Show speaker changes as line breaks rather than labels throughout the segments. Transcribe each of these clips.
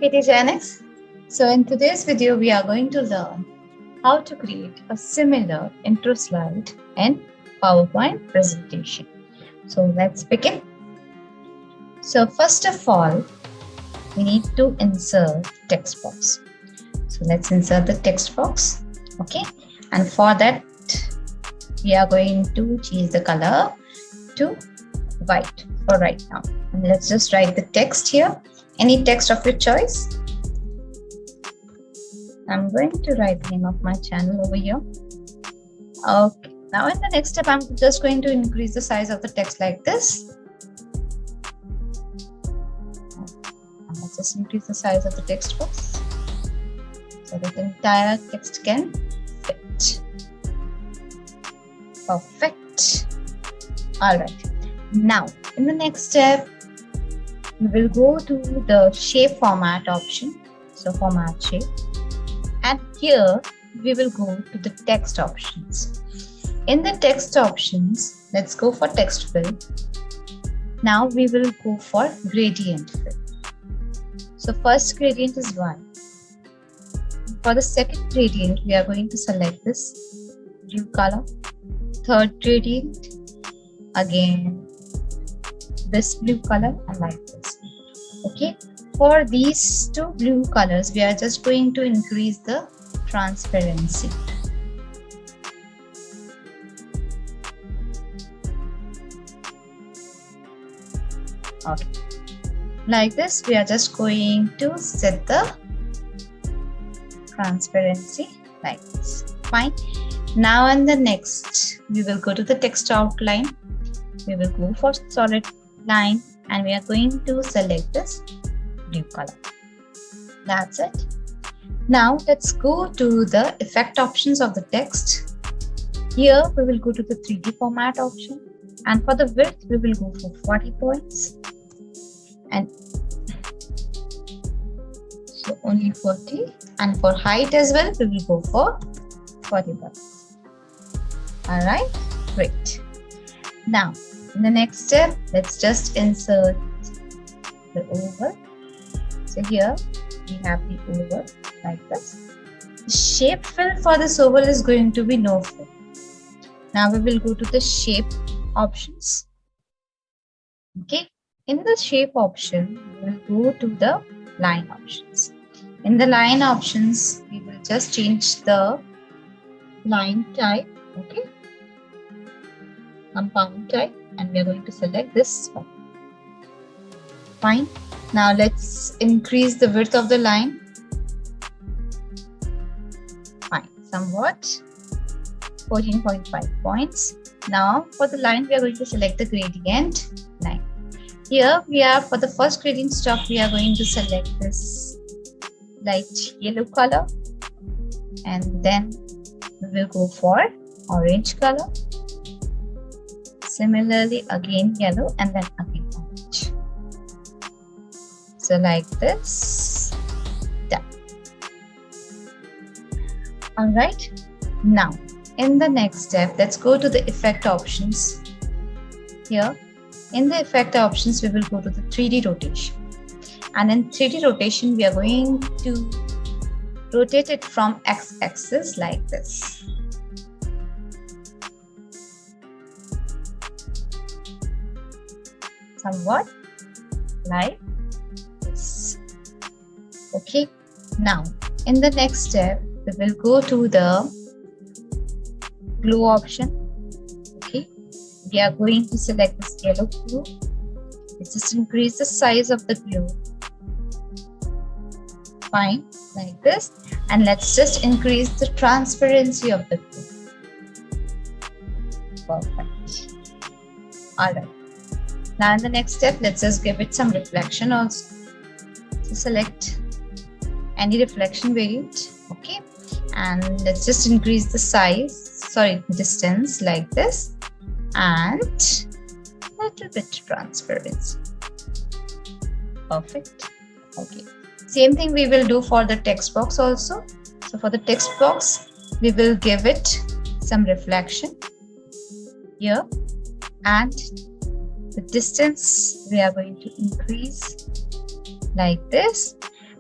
PT Janex. So in today's video, we are going to learn how to create a similar intro slide in PowerPoint presentation. So let's begin. So first of all, we need to insert text box. So let's insert the text box. Okay. And for that, we are going to change the color to white for right now. And let's just write the text here. Any text of your choice. I'm going to write the name of my channel over here. Okay. Now in the next step, I'm just going to increase the size of the text like this. And let's just increase the size of the text box so that the entire text can fit. Perfect. All right. Now in the next step, we will go to the shape format option. So format shape. And here we will go to the text options. In the text options, let's go for text fill. Now we will go for gradient fill. So first gradient is 1. For the second gradient, we are going to select this blue color. Third gradient, again this blue color and like this. Okay, for these two blue colors, we are just going to increase the transparency. Okay, like this, we are just going to set the transparency like this. Fine. Now in the next, we will go to the text outline. We will go for solid line and we are going to select this blue color. That's it. Now let's go to the effect options of the text. Here we will go to the 3D format option, and for the width we will go for 40 points, and so only 40, and for height as well we will go for 40 points. All right, great. Now in the next step, let's just insert the oval. So here we have the oval like this. The shape fill for this oval is going to be no fill. Now we will go to the shape options. Okay, in the shape option, we will go to the line options. In the line options, we will just change the line type. Okay, compound type. And we are going to select this one. Fine. Now let's increase the width of the line. Fine. Somewhat. 14.5 points. Now for the line, we are going to select the gradient line. Here we are, for the first gradient stuff, we are going to select this light yellow color. And then we will go for orange color. Similarly, again yellow and then again orange. So like this, done. All right. Now, in the next step, let's go to the effect options. Here, in the effect options, we will go to the 3D rotation. And in 3D rotation, we are going to rotate it from x-axis like this. Somewhat like this. Okay, now in the next step we will go to the glue option. Okay, we are going to select this yellow glue. Let's just increase the size of the glue. Fine, like this, and let's just increase the transparency of the glue. Perfect. All right. Now in the next step, let's just give it some reflection also. So select any reflection variant, okay, and let's just increase the distance like this, and a little bit transparency. Perfect. Okay. Same thing we will do for the text box also. So for the text box, we will give it some reflection here, and the distance we are going to increase like this.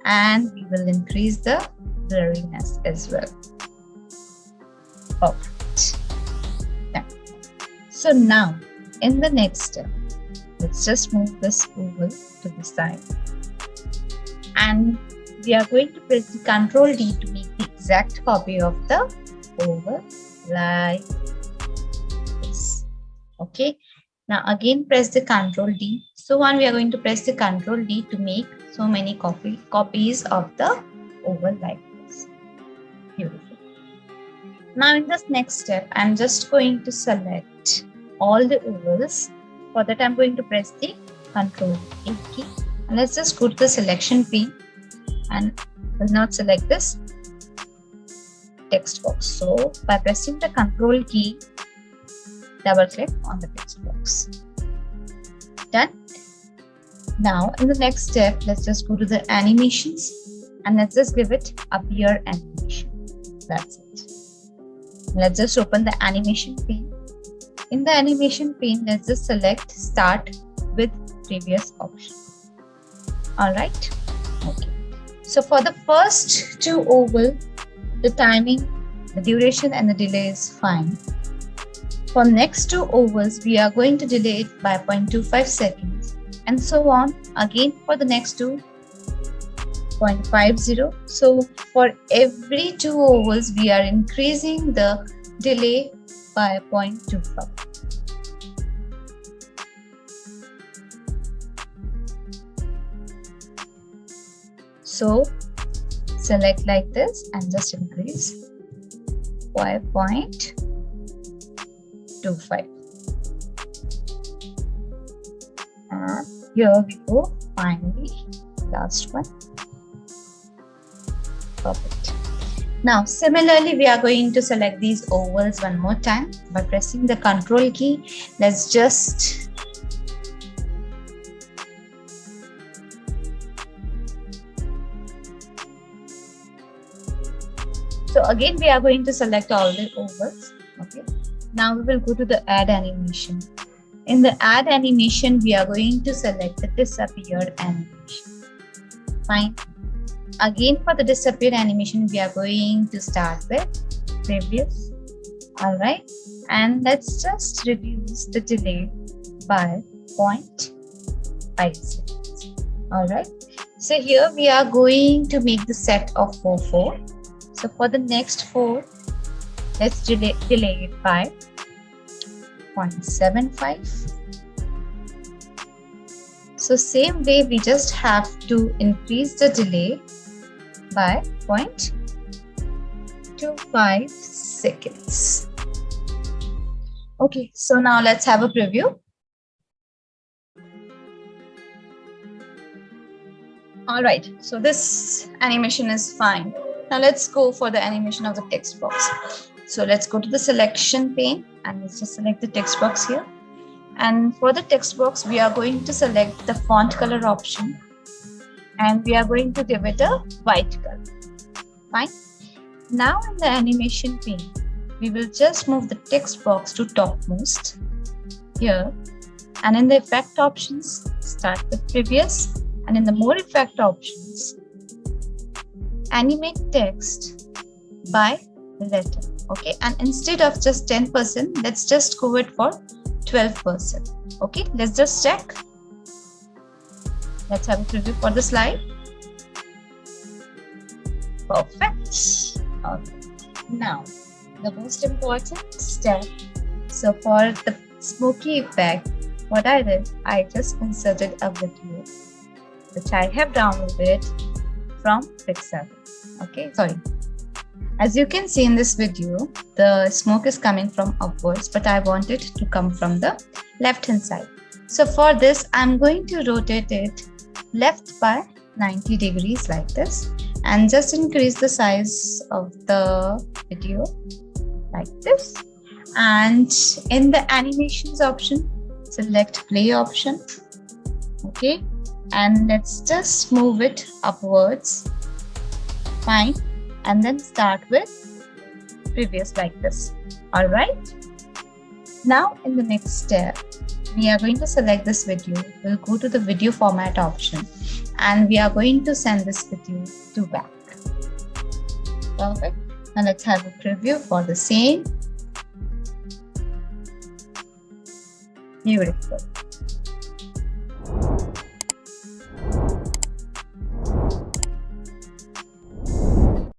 and we will increase the blurriness as well. Perfect. Yeah. So now in the next step, let's just move this oval to the side, and we are going to press the Ctrl D to make the exact copy of the oval like this. Okay. Now again press the Ctrl D. So on we are going to press the Ctrl D to make so many copies of the oval like this. Beautiful. Now in this next step, I'm just going to select all the ovals. For that, I'm going to press the Ctrl A key. And let's just go to the selection pane and will not select this text box. So by pressing the Ctrl key, double click on the text box. Done. Now in the next step, let's just go to the animations and let's just give it appear animation. That's it. Let's just open the animation pane. In the animation pane, let's just select start with previous option. All right. Okay. So for the first two oval, the timing, the duration and the delay is fine. For next two ovals, we are going to delay it by 0.25 seconds and so on. Again for the next two, 0.50. So for every two ovals, we are increasing the delay by 0.25. So select like this and just increase by 0.25. And here we go. Finally, last one. Perfect. Now, similarly, we are going to select these ovals one more time by pressing the Ctrl key. Let's just so again, we are going to select all the ovals. Okay. Now we will go to the add animation. In the add animation, we are going to select the disappeared animation. Fine. Again, for the disappeared animation, we are going to start with previous. All right. And let's just reduce the delay by 0.5 seconds. All right. So here we are going to make the set of 4. So for the next 4, let's delay it by 0.75. So same way, we just have to increase the delay by 0.25 seconds. Okay, so now let's have a preview. All right, so this animation is fine. Now let's go for the animation of the text box. So let's go to the selection pane and let's just select the text box here. And for the text box, we are going to select the font color option and we are going to give it a white color. Fine. Now in the animation pane, we will just move the text box to topmost here. And in the effect options, start with previous. And in the more effect options, animate text by letter. Okay. And instead of just 10%, let's just go it for 12%. Okay. Let's just check. Let's have a preview for the slide. Perfect. Okay. Now, the most important step. So for the smoky effect, what I did, I just inserted a video which I have downloaded from Pixar. Okay, sorry. As you can see in this video, the smoke is coming from upwards, but I want it to come from the left hand side. So for this, I'm going to rotate it left by 90 degrees like this and just increase the size of the video like this. And in the animations option, select play option. Okay, and let's just move it upwards. Fine. And then start with previous like this. All right. Now in the next step, we are going to select this video. We'll go to the video format option and we are going to send this video to back. Perfect. Now let's have a preview for the same. Beautiful.